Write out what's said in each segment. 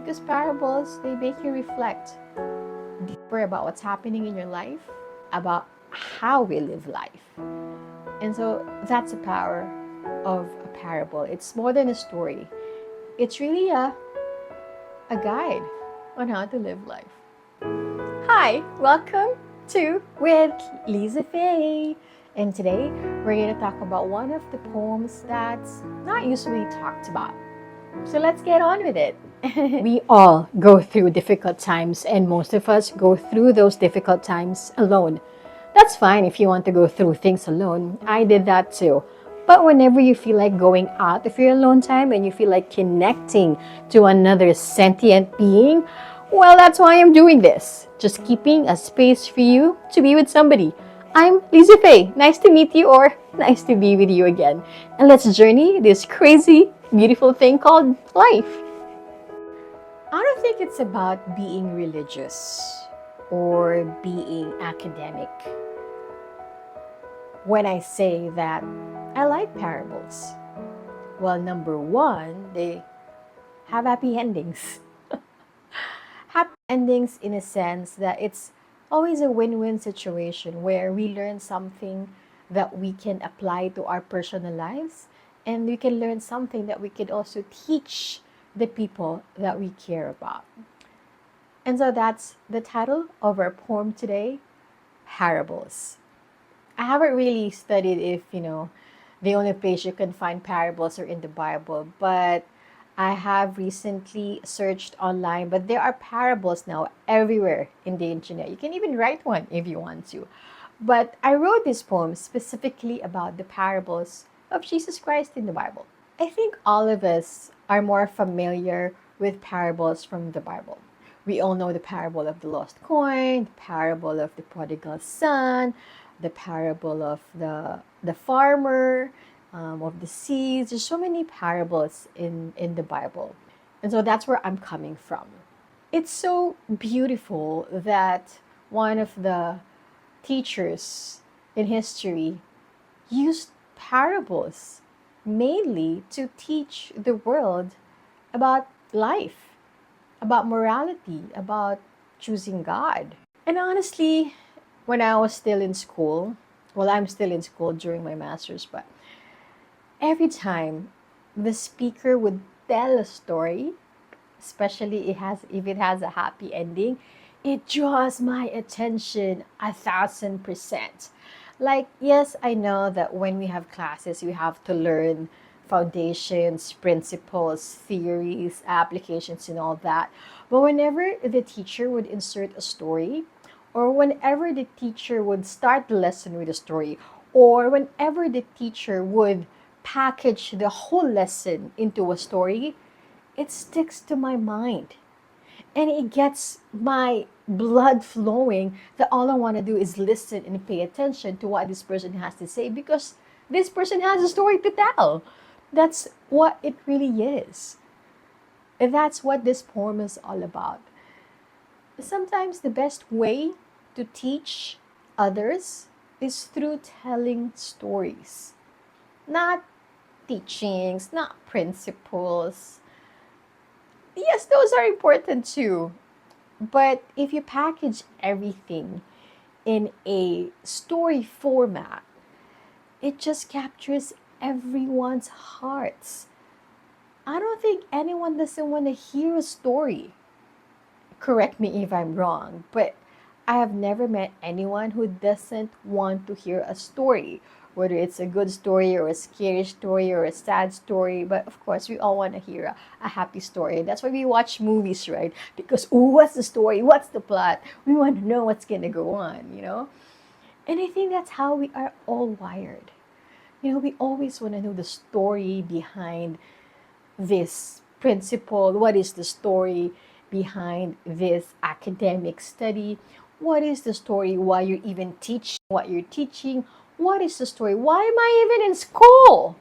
because parables, they make you reflect deeper about what's happening in your life, about how we live life. And so that's the power of a parable. It's more than a story. It's really a guide on how to live life. Hi, welcome to With Liza Faye. And today we're going to talk about one of the poems that's not usually talked about. So let's get on with it. We all go through difficult times, and most of us go through those difficult times alone. That's fine if you want to go through things alone. I did that too. But whenever you feel like going out of your alone time and you feel like connecting to another sentient being, well, that's why I'm doing this. Just keeping a space for you to be with somebody. I'm Liza Faye. Nice to meet you, or nice to be with you again. And let's journey this crazy, beautiful thing called life. I don't think it's about being religious or being academic when I say that I like parables. Well, number one, they have happy endings. Happy endings in a sense that it's always a win-win situation where we learn something that we can apply to our personal lives, and we can learn something that we can also teach the people that we care about. And so that's the title of our poem today, Parables. I haven't really studied if, the only place you can find parables are in the Bible, but I have recently searched online, but there are parables now everywhere in the internet. You can even write one if you want to. But I wrote this poem specifically about the parables of Jesus Christ in the Bible. I think all of us are more familiar with parables from the Bible. We all know the parable of the lost coin, the parable of the prodigal son, the parable of the farmer, of the seeds. There's so many parables in the Bible. And so that's where I'm coming from. It's so beautiful that one of the teachers in history used parables mainly to teach the world about life, about morality, about choosing God. And honestly, when I was still in school, well, I'm still in school during my master's, but every time the speaker would tell a story, especially if it has a happy ending, it draws my attention 1,000%. Like, yes, I know that when we have classes, we have to learn foundations, principles, theories, applications, and all that. But whenever the teacher would insert a story, or whenever the teacher would start the lesson with a story, or whenever the teacher would package the whole lesson into a story, it sticks to my mind. And it gets my blood flowing that all I want to do is listen and pay attention to what this person has to say, because this person has a story to tell. That's what it really is. And that's what this poem is all about. Sometimes the best way to teach others is through telling stories. Not teachings, not principles. Yes, those are important too. But if you package everything in a story format, it just captures everyone's hearts. I don't think anyone doesn't want to hear a story. Correct me if I'm wrong, but I have never met anyone who doesn't want to hear a story, whether it's a good story or a scary story or a sad story. But of course, we all want to hear a happy story. That's why we watch movies, right? Because, oh, what's the story? What's the plot? We want to know what's going to go on. And I think that's how we are all wired. We always want to know the story behind this principle. What is the story behind this academic study? What is the story why you're even teaching what you're teaching? What is the story? Why am I even in school?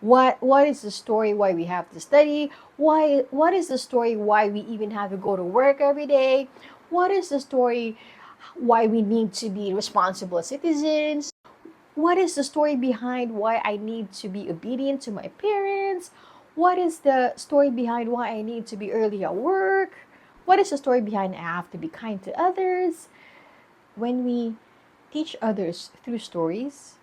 What is the story why we have to study? What is the story why we even have to go to work every day? What is the story why we need to be responsible citizens? What is the story behind why I need to be obedient to my parents? What is the story behind why I need to be early at work? What is the story behind I have to be kind to others? When we teach others through stories,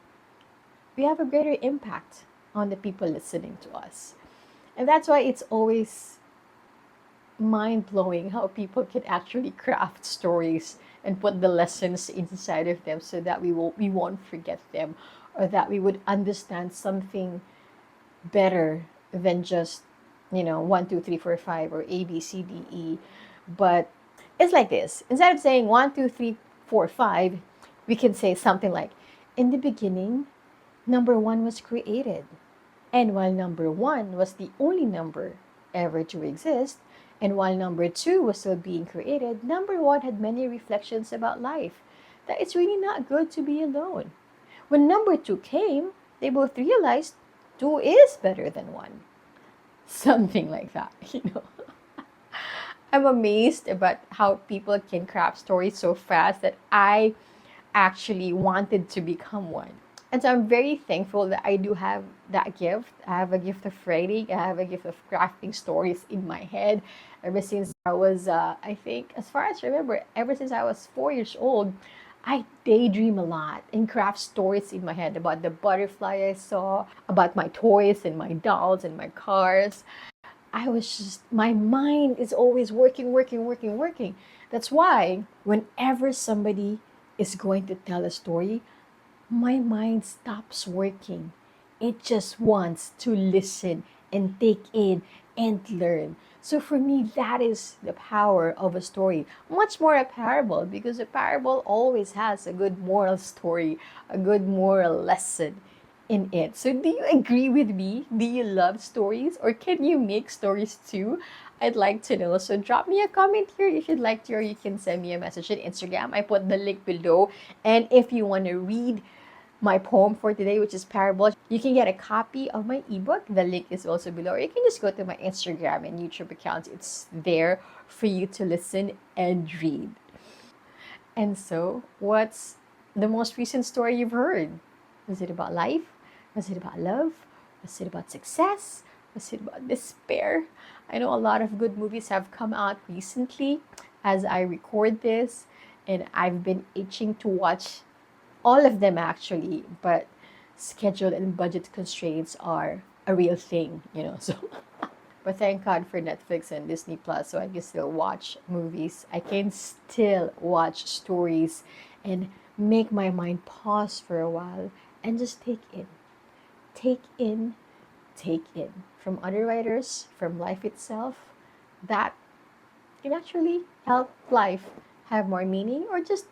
we have a greater impact on the people listening to us. And that's why it's always mind blowing how people can actually craft stories and put the lessons inside of them so that we won't forget them, or that we would understand something better than just, 1, 2, 3, 4, 5, or ABCDE. But it's like this: instead of saying 1, 2, 3, 4, 5, we can say something like, in the beginning, number one was created. And while number one was the only number ever to exist, and while number two was still being created, number one had many reflections about life, that it's really not good to be alone. When number two came, they both realized two is better than one. Something like that, I'm amazed about how people can craft stories so fast that I actually wanted to become one. And so I'm very thankful that I do have that gift. I have a gift of writing. I have a gift of crafting stories in my head. Ever since I was, I think, as far as I remember, ever since I was 4 years old, I daydream a lot and craft stories in my head about the butterfly I saw, about my toys and my dolls and my cars. My mind is always working, working, working, working. That's why whenever somebody is going to tell a story, my mind stops working. It just wants to listen and take in and learn. So for me, that is the power of a story. Much more a parable, because a parable always has a good moral story, a good moral lesson in it. So do you agree with me? Do you love stories, or can you make stories too? I'd like to know. So drop me a comment here if you'd like to, or you can send me a message on Instagram. I put the link below. And if you want to read my poem for today, which is Parable, you can get a copy of my ebook. The link is also below. Or you can just go to my Instagram and YouTube accounts. It's there for you to listen and read. And so, what's the most recent story you've heard? Was it about life? Was it about love? Was it about success? Was it about despair? I know a lot of good movies have come out recently as I record this, and I've been itching to watch all of them actually, but schedule and budget constraints are a real thing. So, but thank God for Netflix and Disney Plus, so I can still watch movies. I can still watch stories and make my mind pause for a while and just take in, take in from other writers, from life itself, that can actually help life have more meaning, or just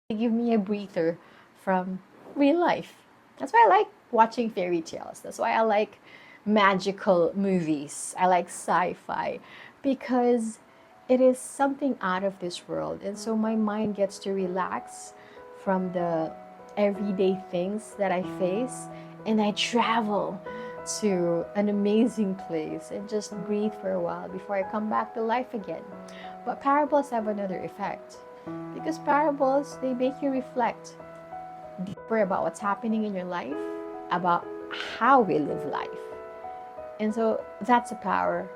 give me a breather from real life. That's why I like watching fairy tales. That's why I like magical movies. I like sci-fi, because it is something out of this world. And so my mind gets to relax from the everyday things that I face, and I travel to an amazing place and just breathe for a while before I come back to life again. But parables have another effect, because parables, they make you reflect deeper about what's happening in your life, about how we live life. And so that's the power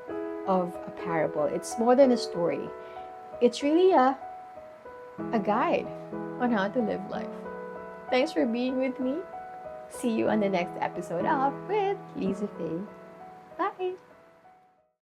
of a parable. It's more than a story. It's really a guide on how to live life. Thanks for being with me. See you on the next episode of With Liza Faye. Bye.